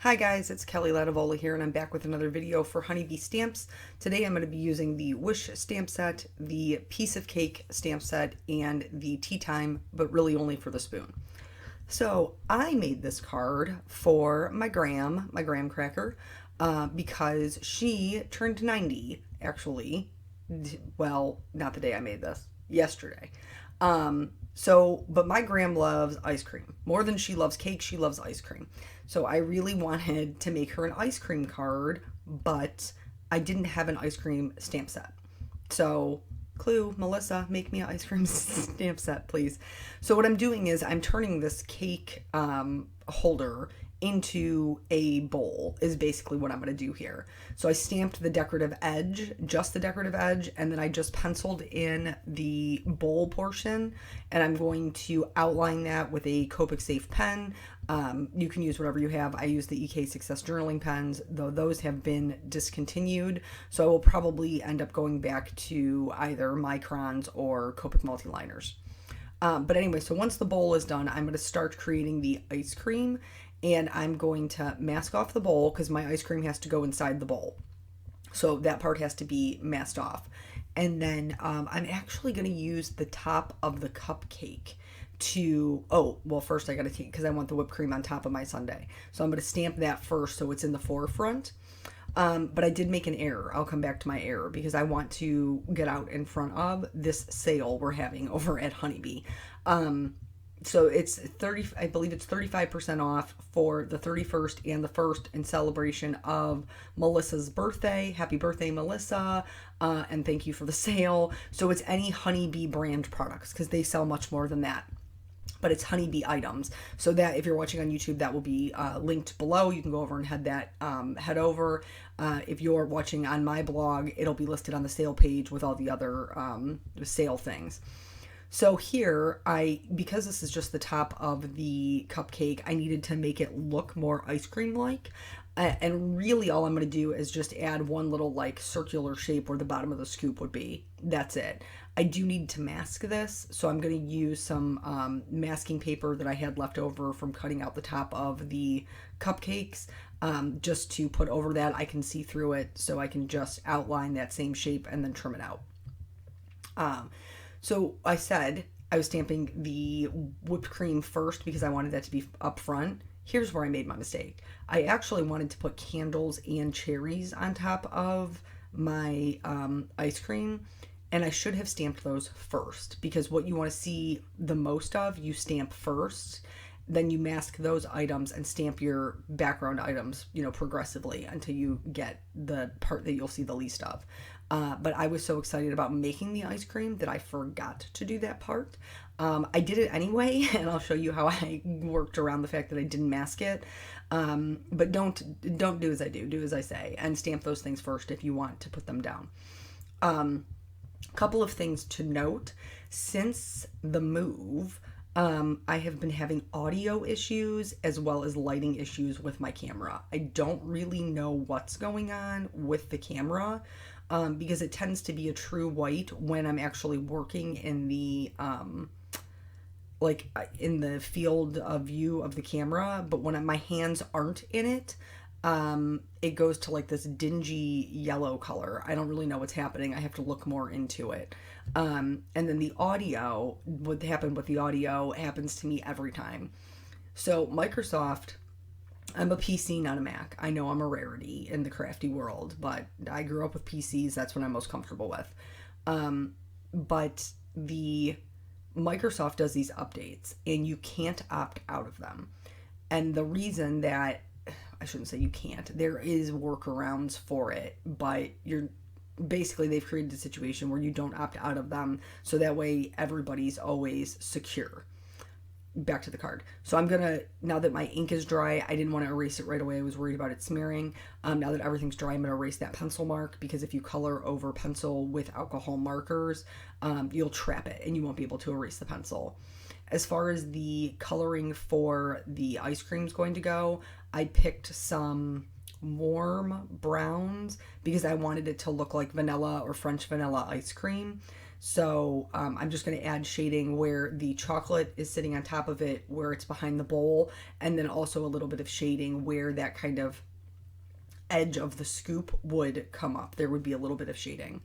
Hi guys, it's Kelly Latavola here, and I'm back with another video for Honeybee Stamps. Today I'm going to be using the Wish stamp set, the Piece of Cake stamp set, and the Tea Time, but really only for the spoon. So I made this card for my graham cracker, because she turned 90, actually. Well, not the day I made this, yesterday. But my Graham loves ice cream. More than she loves cake, she loves ice cream. So I really wanted to make her an ice cream card, but I didn't have an ice cream stamp set. So, clue, Melissa, make me an ice cream stamp set, please. So what I'm doing is I'm turning this cake holder into a bowl is basically what I'm going to do here. So I stamped the decorative edge, just the decorative edge, and then I just penciled in the bowl portion, and I'm going to outline that with a Copic safe pen. You can use whatever you have. I use the EK Success journaling pens, though those have been discontinued, so I will probably end up going back to either Microns or Copic multi-liners. But anyway, so once the bowl is done, I'm going to start creating the ice cream, and I'm going to mask off the bowl because my ice cream has to go inside the bowl. So that part has to be masked off. And then I'm actually going to use the top of the cupcake first I got to take, because I want the whipped cream on top of my sundae. So I'm going to stamp that first so it's in the forefront. But I did make an error. I'll come back to my error because I want to get out in front of this sale we're having over at Honeybee. So it's I believe it's 35% off for the 31st and the 1st in celebration of Melissa's birthday. Happy birthday, Melissa. And thank you for the sale. So it's any Honeybee brand products because they sell much more than that. But it's Honeybee items. So that if you're watching on YouTube, that will be linked below. You can go over and head over. If you're watching on my blog, it'll be listed on the sale page with all the other sale things. So here, because this is just the top of the cupcake, I needed to make it look more ice cream-like. And really all I'm going to do is just add one little like circular shape where the bottom of the scoop would be. That's it. I do need to mask this, so I'm going to use some masking paper that I had left over from cutting out the top of the cupcakes, just to put over that. I can see through it, so I can just outline that same shape and then trim it out. So I said I was stamping the whipped cream first because I wanted that to be up front. Here's where I made my mistake. I actually wanted to put candles and cherries on top of my ice cream, and I should have stamped those first because what you want to see the most of, you stamp first, then you mask those items and stamp your background items, progressively until you get the part that you'll see the least of. But I was so excited about making the ice cream that I forgot to do that part. I did it anyway, and I'll show you how I worked around the fact that I didn't mask it. But don't do as I do. Do as I say, and stamp those things first if you want to put them down. Couple of things to note. Since the move, I have been having audio issues as well as lighting issues with my camera. I don't really know what's going on with the camera, because it tends to be a true white when I'm actually working in the in the field of view of the camera, but when my hands aren't in it, it goes to like this dingy yellow color. I don't really know what's happening. I have to look more into it. And then the audio, what happened with the audio happens to me every time. So Microsoft, I'm a PC, not a Mac. I know I'm a rarity in the crafty world, but I grew up with PCs. That's what I'm most comfortable with. But the Microsoft does these updates, and you can't opt out of them. And the reason that, I shouldn't say you can't, there is workarounds for it, but they've created a situation where you don't opt out of them, so that way everybody's always secure. Back to the card. So I'm gonna, now that my ink is dry, I didn't want to erase it right away. I was worried about it smearing. Now that everything's dry, I'm gonna erase that pencil mark, because if you color over pencil with alcohol markers, you'll trap it and you won't be able to erase the pencil. As far as the coloring for the ice cream is going to go, I picked some warm browns because I wanted it to look like vanilla or French vanilla ice cream. So I'm just going to add shading where the chocolate is sitting on top of it, where it's behind the bowl, and then also a little bit of shading where that kind of edge of the scoop would come up. There would be a little bit of shading.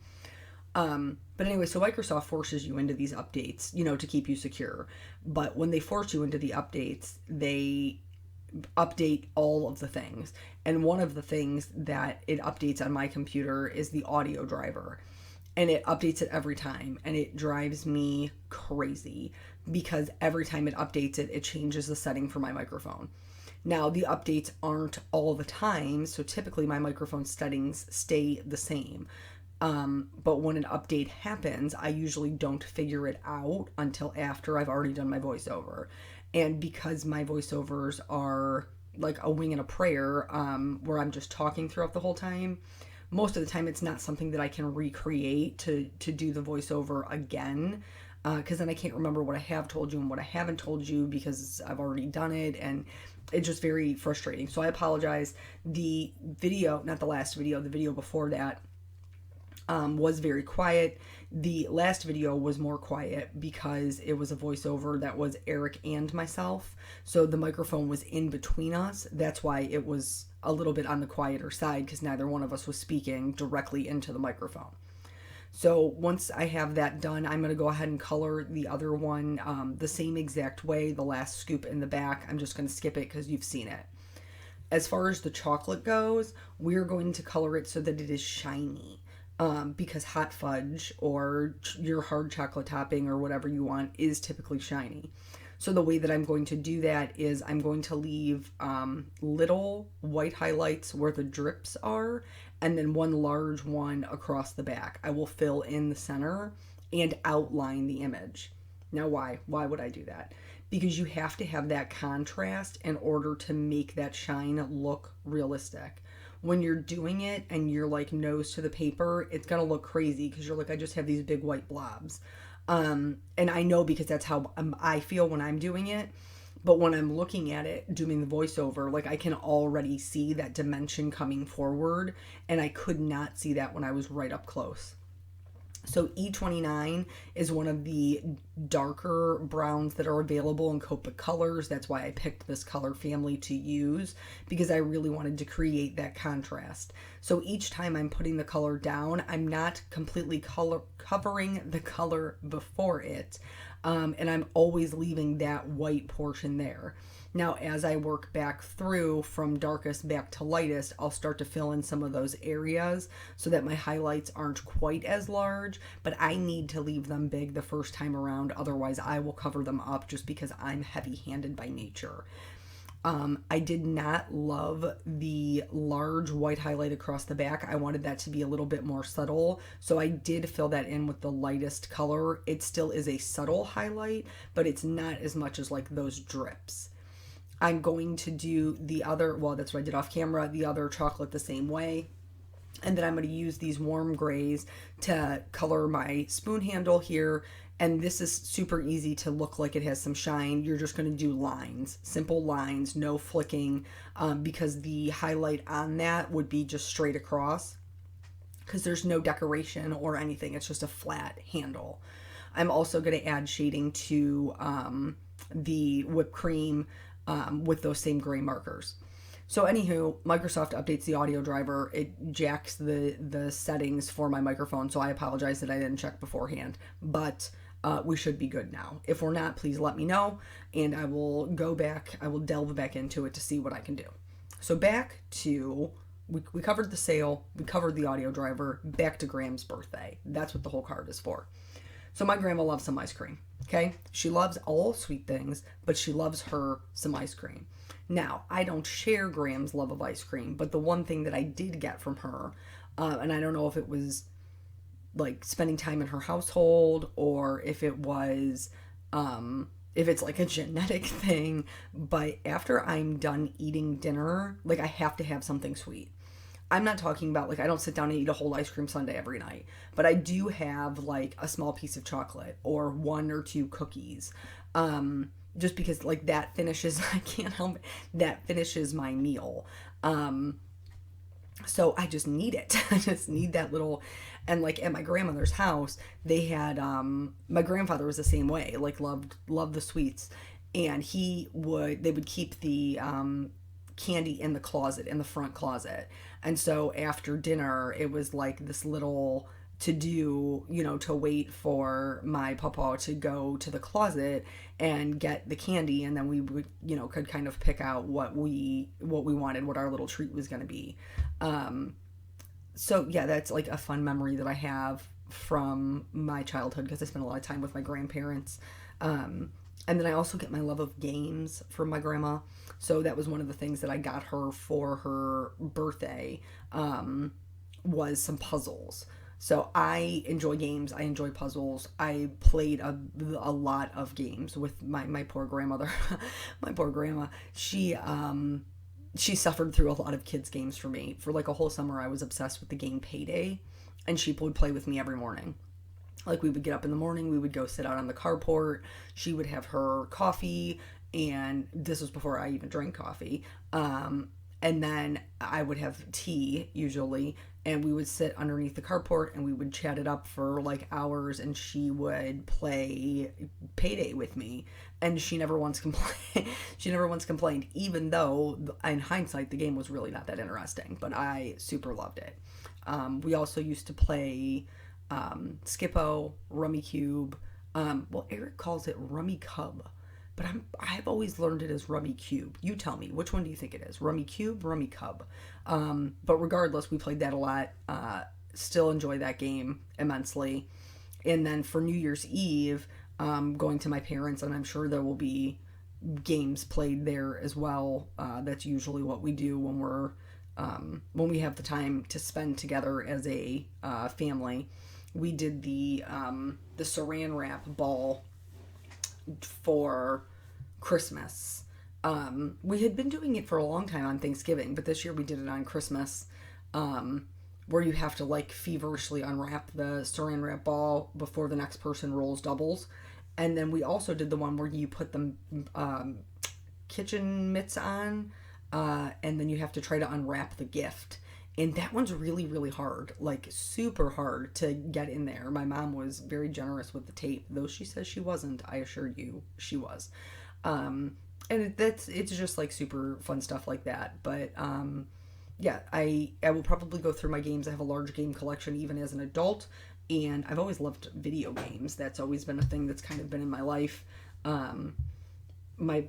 But anyway, so Microsoft forces you into these updates, to keep you secure. But when they force you into the updates, they update all of the things. And one of the things that it updates on my computer is the audio driver. And it updates it every time. And it drives me crazy because every time it updates it, it changes the setting for my microphone. Now, the updates aren't all the time, so typically my microphone settings stay the same. But when an update happens, I usually don't figure it out until after I've already done my voiceover. And because my voiceovers are like a wing and a prayer, where I'm just talking throughout the whole time, most of the time it's not something that I can recreate to do the voiceover again. Because then I can't remember what I have told you and what I haven't told you because I've already done it, and it's just very frustrating. So I apologize. The video, not the last video, the video before that, was very quiet. The last video was more quiet because it was a voiceover that was Eric and myself. So the microphone was in between us. That's why it was a little bit on the quieter side, because neither one of us was speaking directly into the microphone. So once I have that done, I'm going to go ahead and color the other one the same exact way, the last scoop in the back. I'm just going to skip it because you've seen it. As far as the chocolate goes, we're going to color it so that it is shiny. Because hot fudge or your hard chocolate topping or whatever you want is typically shiny. So the way that I'm going to do that is I'm going to leave little white highlights where the drips are, and then one large one across the back. I will fill in the center and outline the image. Now why? Why would I do that? Because you have to have that contrast in order to make that shine look realistic. When you're doing it and you're like nose to the paper, it's gonna look crazy because you're like, I just have these big white blobs. And I know because that's how I feel when I'm doing it. But when I'm looking at it, doing the voiceover, like I can already see that dimension coming forward, and I could not see that when I was right up close. So E29 is one of the darker browns that are available in Copic colors. That's why I picked this color family to use, because I really wanted to create that contrast. So each time I'm putting the color down, I'm not completely covering the color before it. And I'm always leaving that white portion there. Now, as I work back through from darkest back to lightest, I'll start to fill in some of those areas so that my highlights aren't quite as large, but I need to leave them big the first time around. Otherwise, I will cover them up just because I'm heavy-handed by nature. I did not love the large white highlight across the back. I wanted that to be a little bit more subtle, so I did fill that in with the lightest color. It still is a subtle highlight, but it's not as much as like those drips. I'm going to do the other, well, that's what I did off camera, the other chocolate the same way. And then I'm going to use these warm grays to color my spoon handle here. And this is super easy to look like it has some shine. You're just going to do lines, simple lines, no flicking, because the highlight on that would be just straight across, because there's no decoration or anything. It's just a flat handle. I'm also going to add shading to the whipped cream with those same gray markers. So anywho, Microsoft updates the audio driver. It jacks the settings for my microphone, so I apologize that I didn't check beforehand, but we should be good now. If we're not, please let me know, and I will go back, I will delve back into it to see what I can do. So back to, we covered the sale, we covered the audio driver, back to Graham's birthday. That's what the whole card is for. So my grandma loves some ice cream, okay? She loves all sweet things, but she loves her some ice cream. Now, I don't share Graham's love of ice cream, but the one thing that I did get from her, and I don't know if it was like spending time in her household or if it was, if it's like a genetic thing, but after I'm done eating dinner, like I have to have something sweet. I'm not talking about like I don't sit down and eat a whole ice cream sundae every night, but I do have like a small piece of chocolate or 1 or 2 cookies, just because like that finishes, I can't help it, that finishes my meal. So I just need it. I just need that little, and like at my grandmother's house, they had my grandfather was the same way, like loved the sweets, and they would keep the candy in the closet, in the front closet. And so after dinner, it was like this little to do, to wait for my papa to go to the closet and get the candy, and then we would, could kind of pick out what we wanted, what our little treat was going to be. So yeah, that's like a fun memory that I have from my childhood because I spent a lot of time with my grandparents. And then I also get my love of games from my grandma. So that was one of the things that I got her for her birthday, was some puzzles. So I enjoy games. I enjoy puzzles. I played a lot of games with my poor grandmother. My poor grandma. She suffered through a lot of kids games for me. For like a whole summer, I was obsessed with the game Payday, and she would play with me every morning. Like we would get up in the morning, we would go sit out on the carport. She would have her coffee, and this was before I even drank coffee. And then I would have tea usually, and we would sit underneath the carport and we would chat it up for like hours, and she would play Payday with me, and she never once complained. She never once complained, even though in hindsight the game was really not that interesting, but I super loved it. We also used to play Skippo, Rummy Cube. Well, Eric calls it Rummy Cub, but I've always learned it as Rummy Cube. You tell me, which one do you think it is? Rummy Cube, Rummy Cub. But regardless, we played that a lot. Still enjoy that game immensely. And then for New Year's Eve, going to my parents, and I'm sure there will be games played there as well. That's usually what we do when we have the time to spend together as a family. We did the saran wrap ball for Christmas. We had been doing it for a long time on Thanksgiving, but this year we did it on Christmas, where you have to like feverishly unwrap the saran wrap ball before the next person rolls doubles. And then we also did the one where you put the kitchen mitts on, and then you have to try to unwrap the gift. And that one's really, really hard, like super hard to get in there. My mom was very generous with the tape, though she says she wasn't. I assured you she was. And it's just like super fun stuff like that. But yeah, I will probably go through my games. I have a large game collection even as an adult, and I've always loved video games. That's always been a thing that's kind of been in my life. My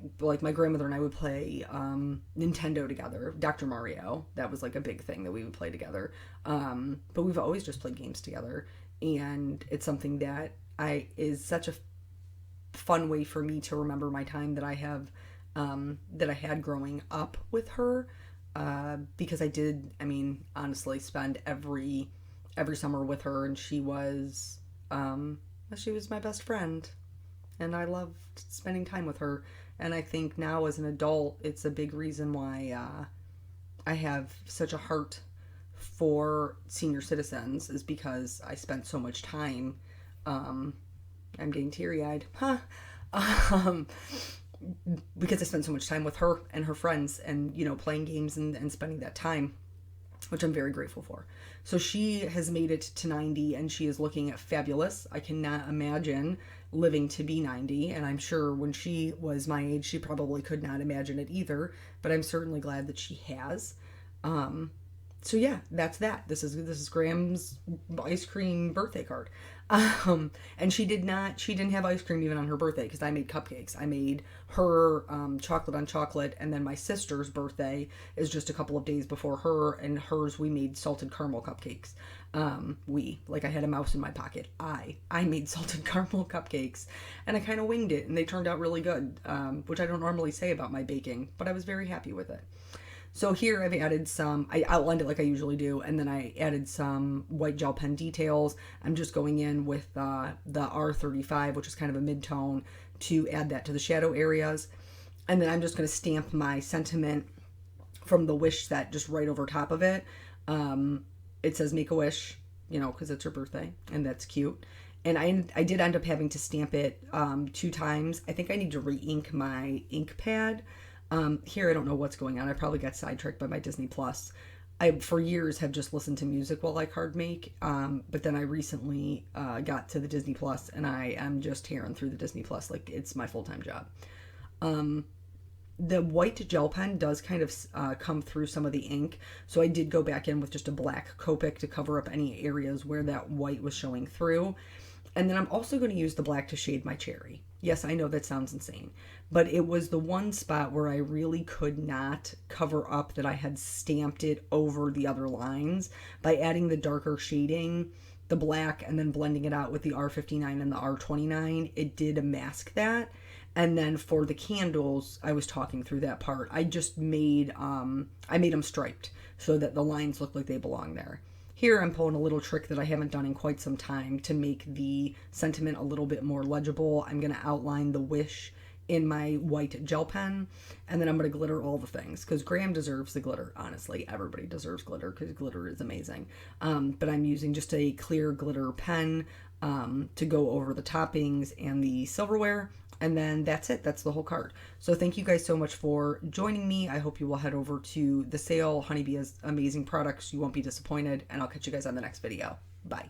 grandmother and I would play Nintendo together. Dr. Mario, that was like a big thing that we would play together. But we've always just played games together, and it's something that is such a fun way for me to remember my time that I had growing up with her, because I did, honestly spend every summer with her, and she was my best friend. And I loved spending time with her. And I think now as an adult, it's a big reason why I have such a heart for senior citizens, is because I spent so much time. I'm getting teary-eyed. Because I spent so much time with her and her friends, and, playing games and spending that time, which I'm very grateful for. So she has made it to 90, and she is looking fabulous. I cannot imagine living to be 90, and I'm sure when she was my age, she probably could not imagine it either, but I'm certainly glad that she has. So yeah, that's that. This is Graham's ice cream birthday card. And she didn't have ice cream even on her birthday, because I made cupcakes. I made her chocolate on chocolate, and then my sister's birthday is just a couple of days before her, and hers we made salted caramel cupcakes. I had a mouse in my pocket. I made salted caramel cupcakes, and I kind of winged it, and they turned out really good, which I don't normally say about my baking, but I was very happy with it. So here I've added some, I outlined it like I usually do, and then I added some white gel pen details. I'm just going in with the R35, which is kind of a mid-tone, to add that to the shadow areas. And then I'm just going to stamp my sentiment from the Wish set just right over top of it. It says Make a Wish, because it's her birthday, and that's cute. And I did end up having to stamp it 2 times. I think I need to re-ink my ink pad. Here, I don't know what's going on. I probably got sidetracked by my Disney Plus. I, for years, have just listened to music while I card make, but then I recently got to the Disney Plus, and I am just tearing through the Disney Plus like it's my full-time job. The white gel pen does kind of come through some of the ink, so I did go back in with just a black Copic to cover up any areas where that white was showing through. And then I'm also going to use the black to shade my cherry. Yes, I know that sounds insane, but it was the one spot where I really could not cover up that I had stamped it over the other lines. By adding the darker shading, the black, and then blending it out with the R59 and the R29, it did mask that. And then for the candles, I was talking through that part. I just made them striped so that the lines look like they belong there. Here I'm pulling a little trick that I haven't done in quite some time to make the sentiment a little bit more legible. I'm going to outline the wish in my white gel pen, and then I'm going to glitter all the things, because Graham deserves the glitter. Honestly, everybody deserves glitter because glitter is amazing. But I'm using just a clear glitter pen to go over the toppings and the silverware. And then that's it. That's the whole card. So thank you guys so much for joining me. I hope you will head over to the sale. Honeybee has amazing products. You won't be disappointed. And I'll catch you guys on the next video. Bye.